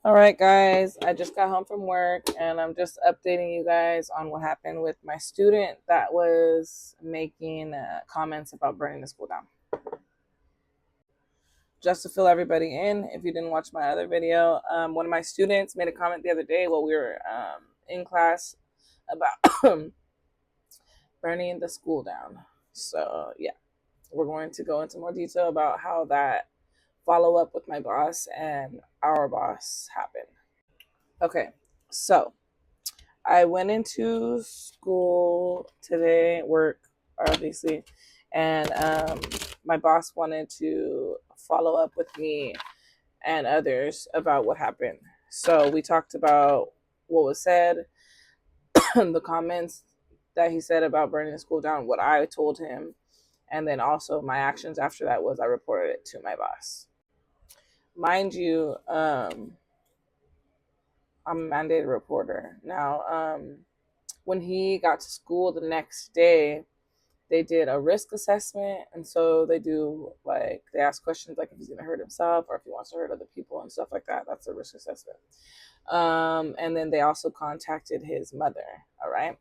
All right, guys, I just got home from work and I'm just updating you guys on what happened with my student that was making comments about burning the school down. Just to fill everybody in, if you didn't watch my other video, one of my students made a comment the other day while we were in class about burning the school down. So, yeah, we're going to go into more detail about how that follow up with my boss and our boss happened. Okay, so I went into school today, work, obviously, and my boss wanted to follow up with me and others about what happened. So we talked about what was said, the comments that he said about burning the school down, what I told him, and then also my actions after that was I reported it to my boss. Mind you, I'm a mandated reporter. Now, when he got to school the next day, they did a risk assessment. And so they do like, they ask questions like if he's going to hurt himself or if he wants to hurt other people and stuff like that. That's a risk assessment. And then they also contacted his mother. All right.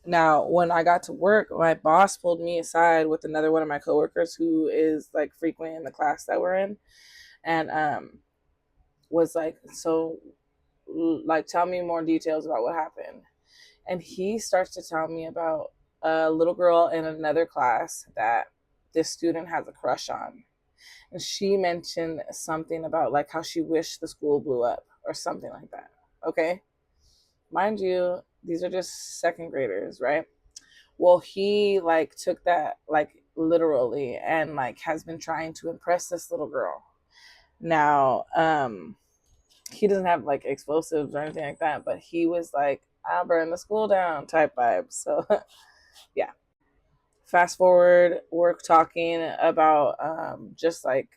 Now, when I got to work, my boss pulled me aside with another one of my coworkers who is like frequent in the class that we're in, and was like, so, like, tell me more details about what happened. And he starts to tell me about a little girl in another class that this student has a crush on. And she mentioned something about like how she wished the school blew up or something like that. Okay. Mind you, these are just second graders, right? Well, he like took that like literally and like has been trying to impress this little girl. Now, he doesn't have like explosives or anything like that, but he was like, I'll burn the school down type vibe. So yeah. Fast forward, we're talking about just like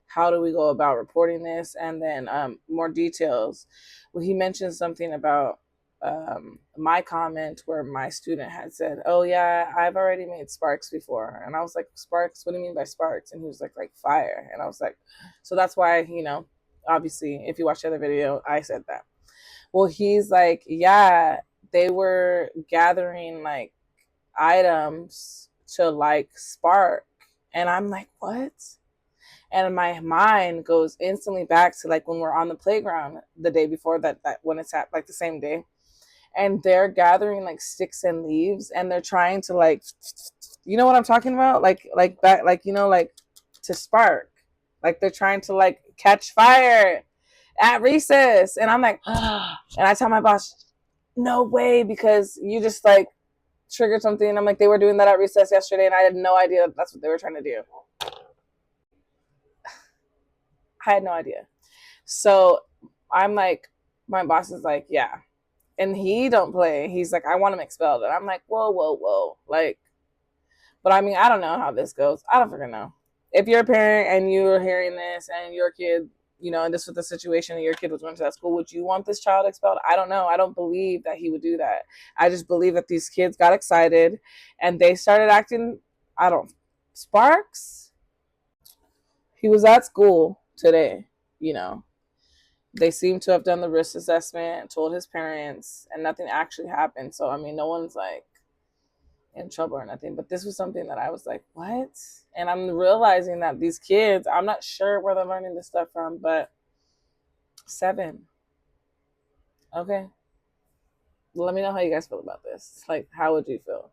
how do we go about reporting this, and then more details. Well, he mentioned something about my comment where my student had said, "Oh yeah, I've already made sparks before," and I was like, "Sparks? What do you mean by sparks?" And he was like fire, and I was like, so that's why obviously, if you watch the other video, I said that. Well, he's like, yeah, they were gathering like items to like spark. And I'm like, what? And my mind goes instantly back to like when we're on the playground the day before that when it's at like the same day. And they're gathering like sticks and leaves and they're trying to like, you know what I'm talking about? Like that, like, like to spark. Like they're trying to like catch fire at recess. And I'm like, and I tell my boss, no way, because you just like triggered something. I'm like, they were doing that at recess yesterday, and I had no idea that's what they were trying to do. I had no idea. So I'm like, my boss is like, yeah. And he don't play. He's like, I want him expelled. And I'm like, whoa, whoa, whoa. Like, but I mean, I don't know how this goes. I don't freaking know. If you're a parent and you're hearing this and your kid, and this was the situation and your kid was going to that school, would you want this child expelled? I don't know. I don't believe that he would do that. I just believe that these kids got excited and they started acting, I don't, sparks. He was at school today, you know. They seem to have done the risk assessment, told his parents, and nothing actually happened. So, I mean, no one's like in trouble or nothing. But this was something that I was like, what? And I'm realizing that these kids, I'm not sure where they're learning this stuff from, but 7. Okay. Let me know how you guys feel about this. Like, how would you feel?